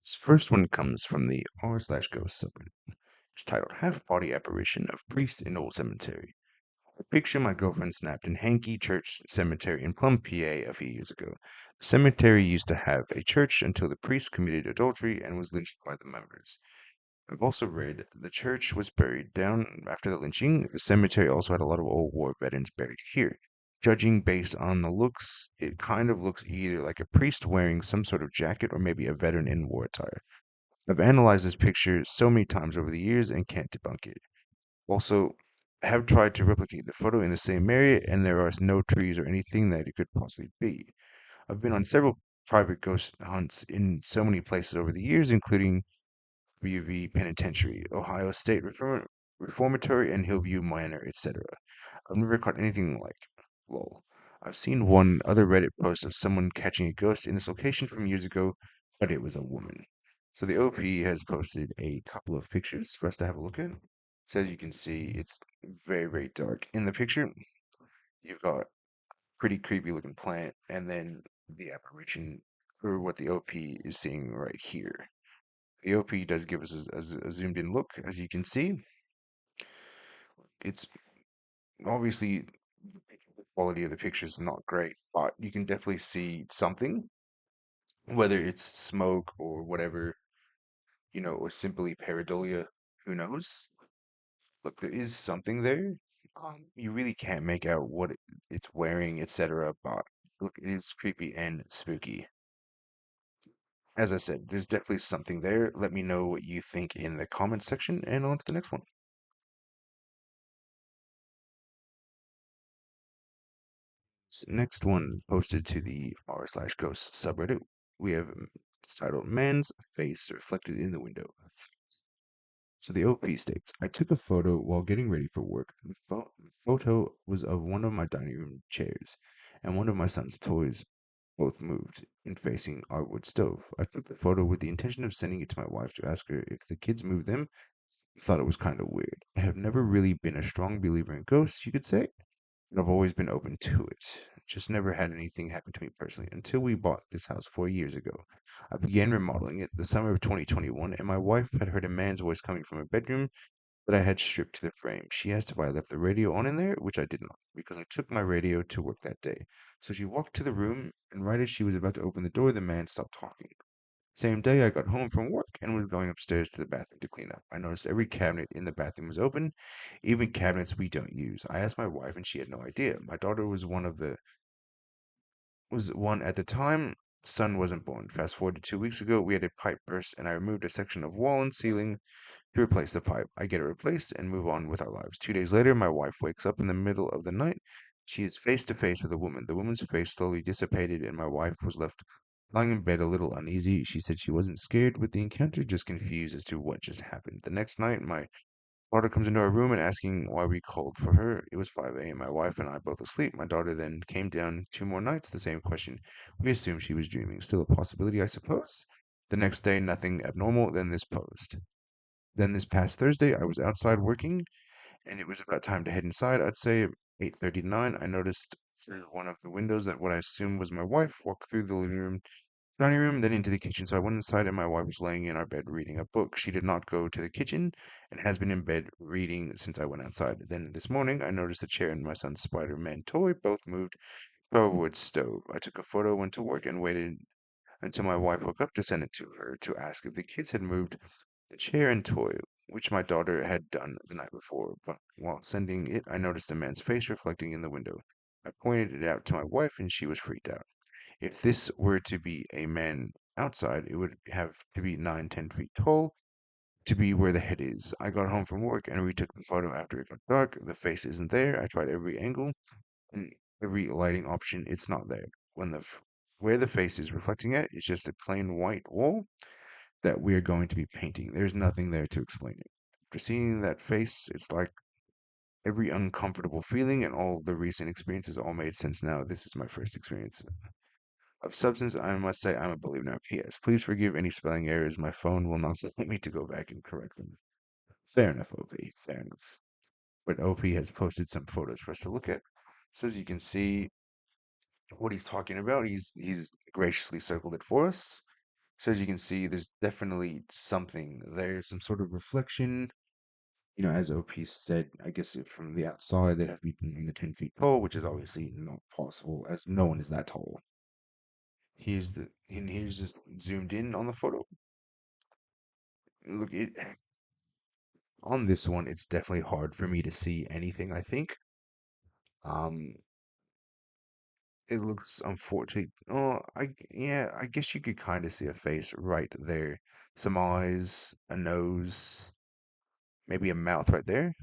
This first one comes from the r/ghost subreddit. It's titled Half Body Apparition of Priest in Old Cemetery. A picture my girlfriend snapped in Hankey Church Cemetery in Plum, PA a few years ago. The cemetery used to have a church until the priest committed adultery and was lynched by the members. I've also read the church was buried down after the lynching. The cemetery also had a lot of old war veterans buried here. Judging based on the looks, it kind of looks either like a priest wearing some sort of jacket or maybe a veteran in war attire. I've analyzed this picture so many times over the years and can't debunk it. Also, I have tried to replicate the photo in the same area, and there are no trees or anything that it could possibly be. I've been on several private ghost hunts in so many places over the years, including WV Penitentiary, Ohio State Reformatory, and Hillview Manor, etc. I've never caught anything like lol. I've seen one other Reddit post of someone catching a ghost in this location from years ago, but it was a woman. So the OP has posted a couple of pictures for us to have a look at. So as you can see, it's very, very dark. In the picture, you've got pretty creepy looking plant, and then the apparition, or what the OP is seeing right here. The OP does give us a zoomed in look, as you can see. It's obviously the quality of the picture is not great, but you can definitely see something, whether it's smoke or whatever, or simply pareidolia, who knows? Look, there is something there. You really can't make out what it's wearing, etc. But look, it is creepy and spooky. As I said, there's definitely something there. Let me know what you think in the comments section, and on to the next one. Next one posted to the r/ghost subreddit. We have it's titled Man's Face Reflected in the Window. So the OP states, I took a photo while getting ready for work. The photo was of one of my dining room chairs and one of my son's toys, both moved and facing our wood stove. I took the photo with the intention of sending it to my wife to ask her if the kids moved them. I thought it was kind of weird. I have never really been a strong believer in ghosts, you could say, but I've always been open to it. Just never had anything happen to me personally until we bought this house 4 years ago. I began remodeling it the summer of 2021, and my wife had heard a man's voice coming from her bedroom that I had stripped to the frame. She asked if I left the radio on in there, which I did not, because I took my radio to work that day. So she walked to the room, and right as she was about to open the door, the man stopped talking. Same day, I got home from work and was going upstairs to the bathroom to clean up. I noticed every cabinet in the bathroom was open, even cabinets we don't use. I asked my wife, and she had no idea. My daughter was one at the time. Son wasn't born. Fast forward to 2 weeks ago, we had a pipe burst, and I removed a section of wall and ceiling to replace the pipe. I get it replaced and move on with our lives. 2 days later, my wife wakes up in the middle of the night. She is face to face with a woman. The woman's face slowly dissipated, and my wife was left lying in bed a little uneasy. She said she wasn't scared with the encounter, just confused as to what just happened. The next night, my daughter comes into our room and asking why we called for her. It was 5 a.m. My wife and I both asleep. My daughter then came down 2 more nights, the same question. We assumed she was dreaming. Still a possibility, I suppose. The next day, nothing abnormal. Then this past Thursday, I was outside working, and it was about time to head inside. I'd say 8:30 to 9. I noticed through one of the windows that what I assumed was my wife walked through the living room, dining room, then into the kitchen. So I went inside, and my wife was laying in our bed reading a book. She did not go to the kitchen and has been in bed reading since I went outside. Then this morning, I noticed the chair and my son's Spider-Man toy both moved to our wood stove. I took a photo, went to work, and waited until my wife woke up to send it to her to ask if the kids had moved the chair and toy, which my daughter had done the night before. But while sending it, I noticed a man's face reflecting in the window. I pointed it out to my wife, and she was freaked out. If this were to be a man outside, it would have to be 9, 10 feet tall to be where the head is. I got home from work and retook the photo after it got dark. The face isn't there. I tried every angle and every lighting option. It's not there. Where the face is reflecting at is just a plain white wall that we are going to be painting. There's nothing there to explain it. After seeing that face, it's like every uncomfortable feeling and all of the recent experiences all made sense now. This is my first experience of substance. I must say I'm a believer now. P.S. Please forgive any spelling errors. My phone will not let me to go back and correct them. Fair enough, OP. Fair enough. But OP has posted some photos for us to look at. So as you can see what he's talking about, he's graciously circled it for us. So as you can see, there's definitely something there, some sort of reflection. As OP said, I guess from the outside, they'd have to be 9 to 10 feet tall, which is obviously not possible, as no one is that tall. Here's just zoomed in on the photo. Look, on this one, it's definitely hard for me to see anything, I think. Um, it looks unfortunately. Oh, yeah, I guess you could kind of see a face right there. Some eyes, a nose, maybe a mouth right there.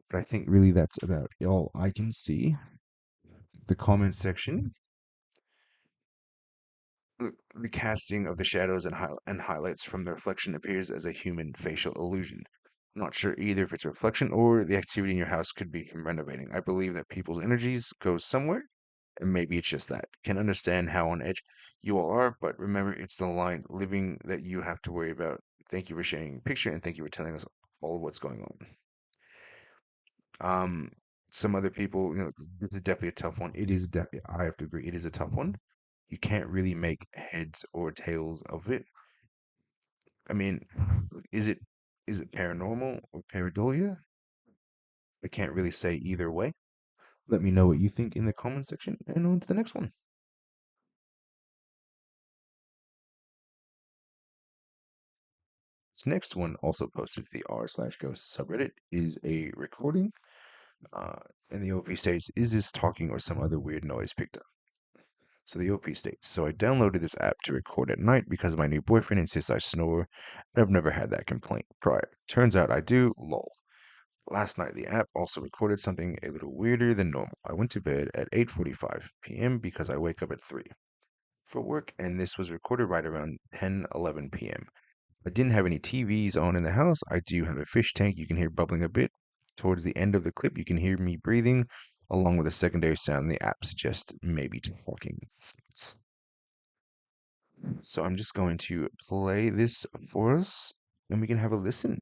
But I think really that's about all I can see. The comment section, the casting of the shadows and highlights from the reflection appears as a human facial illusion. Not sure either if it's a reflection or the activity in your house could be from renovating. I believe that people's energies go somewhere, and maybe it's just that. Can understand how on edge you all are, but remember it's the line living that you have to worry about. Thank you for sharing your picture and thank you for telling us all of what's going on. Um, some other people, this is definitely a tough one. I have to agree, it is a tough one. You can't really make heads or tails of it. I mean, is it is it paranormal or pareidolia? I can't really say either way. Let me know what you think in the comment section and on to the next one. This next one, also posted to the r/ghost subreddit, is a recording. Uh, and the OP states, "Is this talking or some other weird noise picked up?" So the OP states, "So I downloaded this app to record at night because my new boyfriend insists I snore, and I've never had that complaint prior. Turns out I do, lol. Last night, the app also recorded something a little weirder than normal. I went to bed at 8:45 p.m. because I wake up at 3 for work, and this was recorded right around 10:11 p.m. I didn't have any TVs on in the house. I do have a fish tank you can hear bubbling a bit. Towards the end of the clip, you can hear me breathing, along with a secondary sound the app suggests maybe talking thoughts." So I'm just going to play this for us, and we can have a listen.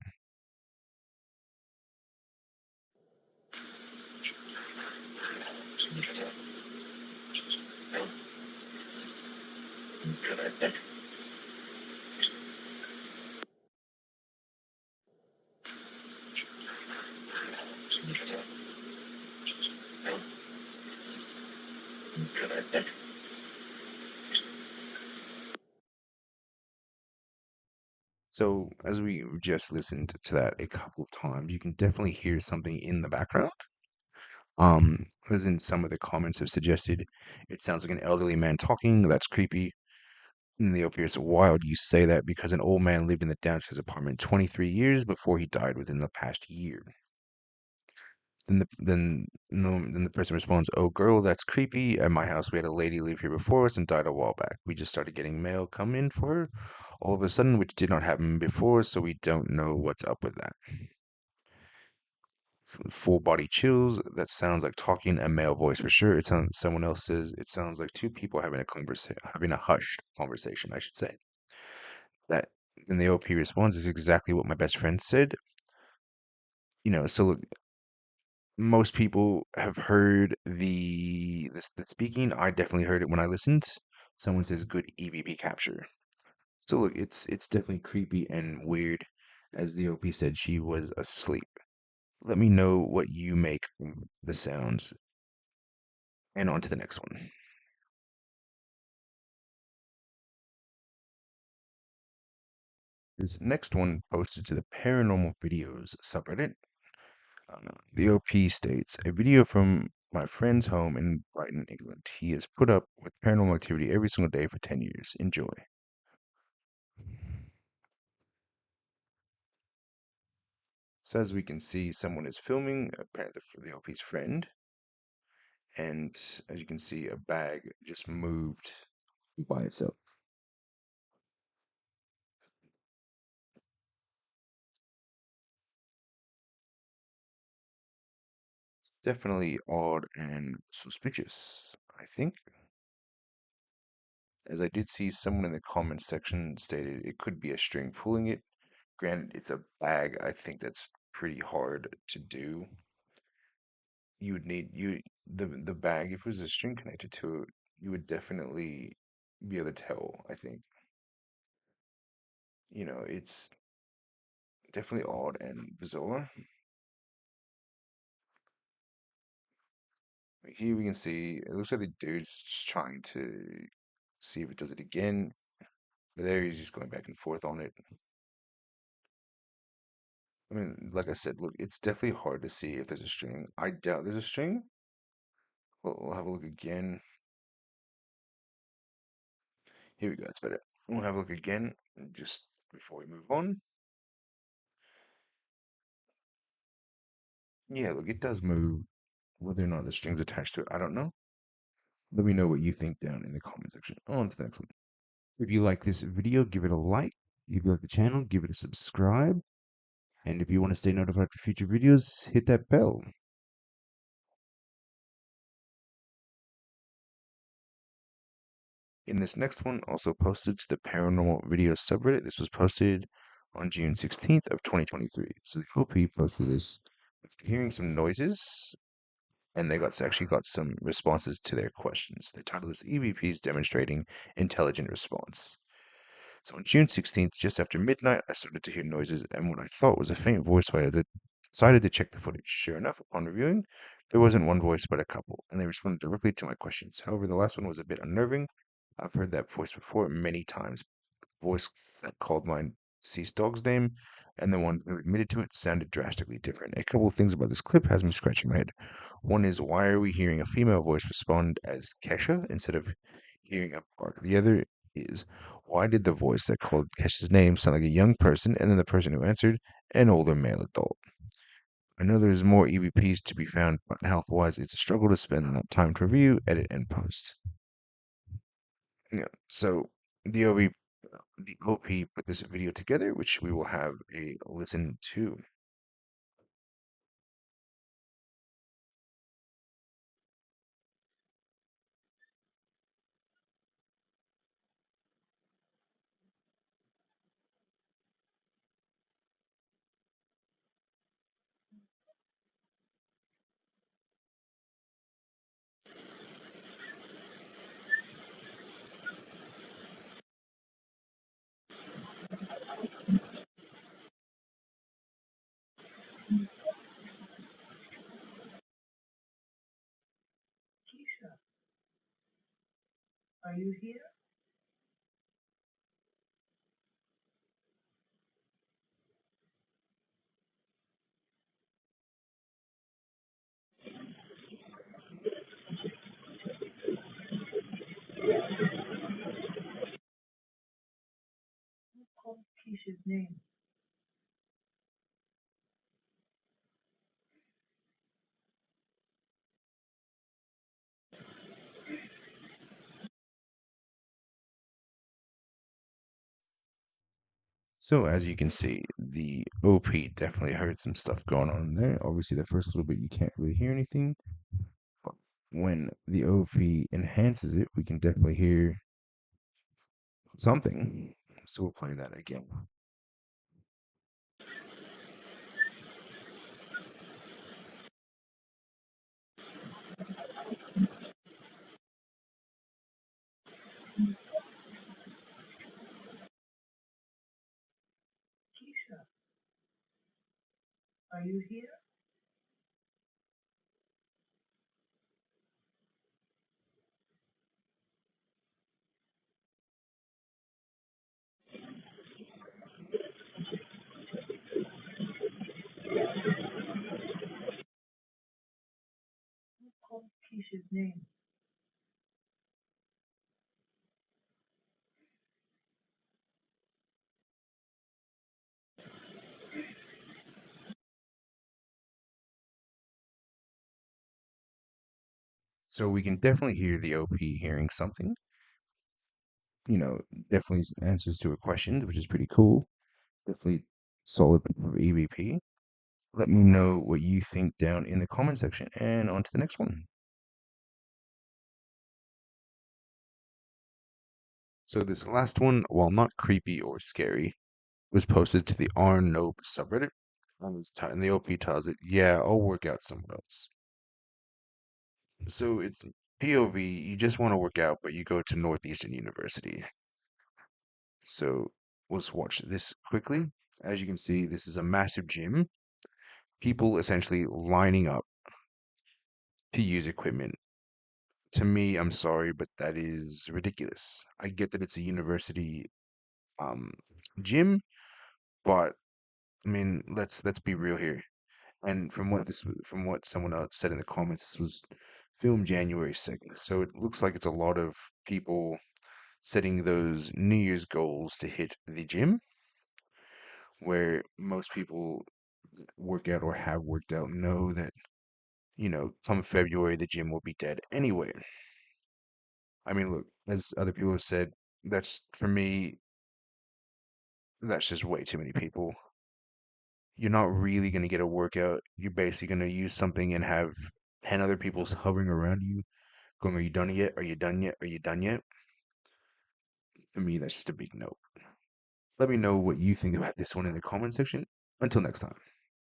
So, as we just listened to that a couple of times, you can definitely hear something in the background. As in some of the comments have suggested, it sounds like an elderly man talking. That's creepy. And the appears wild you say that because an old man lived in the downstairs apartment 23 years before he died within the past year. Then the person responds, "Oh, girl, that's creepy. At my house, we had a lady live here before us and died a while back. We just started getting mail come in for her all of a sudden, which did not happen before, so we don't know what's up with that." Full body chills. That sounds like talking a male voice for sure. It sounds. Someone else says it sounds like two people having a hushed conversation, I should say. That then the OP responds is exactly what my best friend said. So look, most people have heard the speaking. I definitely heard it when I listened. Someone says good EVP capture. So look, it's definitely creepy and weird. As the OP said, she was asleep. Let me know what you make of the sounds, and on to the next one. This next one posted to the Paranormal Videos subreddit. The OP states a video from my friend's home in Brighton, England. He has put up with paranormal activity every single day for 10 years. Enjoy. So as we can see, someone is filming, apparently for the OP's friend, and as you can see, a bag just moved by itself. It's definitely odd and suspicious, I think, as I did see someone in the comments section stated it could be a string pulling it. Granted, it's a bag. I think that's pretty hard to do. You would need the bag if it was a string connected to it. You would definitely. be able to tell, I think. It's definitely odd and bizarre. Here we can see it looks like the dude's just trying to see if it does it again. But there he's just going back and forth on it. I mean, like I said, look, it's definitely hard to see if there's a string. I doubt there's a string. We'll have a look again. Here we go, it's better. We'll have a look again just before we move on. Yeah, look, it does move. Whether or not the string's attached to it, I don't know. Let me know what you think down in the comment section. On to the next one. If you like this video, give it a like. If you like the channel, give it a subscribe. And if you want to stay notified for future videos, hit that bell. In this next one, also posted to the Paranormal Video subreddit. This was posted on June 16th of 2023. So the OP posted this after hearing some noises, and they actually got some responses to their questions. They titled this EVPs Demonstrating Intelligent Response. So on June 16th, just after midnight, I started to hear noises and what I thought was a faint voice fighter that decided to check the footage. Sure enough, upon reviewing, there wasn't one voice but a couple, and they responded directly to my questions. However, the last one was a bit unnerving. I've heard that voice before many times. The voice that called my deceased dog's name and the one who admitted to it sounded drastically different. A couple of things about this clip has me scratching my head. One is, why are we hearing a female voice respond as Kesha instead of hearing a bark? The other is, why did the voice that called Kesha's name sound like a young person and then the person who answered an older male adult? I know there's more EVPs to be found, but health wise, it's a struggle to spend that time to review, edit, and post. Yeah, so the OP put this video together, which we will have a listen to. Are you here? Who called Keisha's name? So as you can see, the OP definitely heard some stuff going on there. Obviously, the first little bit you can't really hear anything, but when the OP enhances it, we can definitely hear something. So we'll play that again. Keisha, are you here? Who called Keisha's name? So we can definitely hear the OP hearing something. Definitely answers to a question, which is pretty cool. Definitely solid EVP. Let me know what you think down in the comment section, and on to the next one. So this last one, while not creepy or scary, was posted to the R Nope subreddit. And the OP tells it, yeah, I'll work out somewhere else. So it's POV, you just want to work out, but you go to Northeastern University. So let's watch this quickly. As you can see, this is a massive gym. People essentially lining up to use equipment. To me, I'm sorry, but that is ridiculous. I get that it's a university um gym, but I mean, let's be real here. And from what someone else said in the comments, this was filmed January 2nd. So it looks like it's a lot of people setting those New Year's goals to hit the gym, where most people work out or have worked out know that, come February, the gym will be dead anyway. I mean, look, as other people have said, for me, that's just way too many people. You're not really going to get a workout. You're basically going to use something and have 10 other people hovering around you going, are you done yet? Are you done yet? Are you done yet? For me, that's just a big no. Let me know what you think about this one in the comment section. Until next time.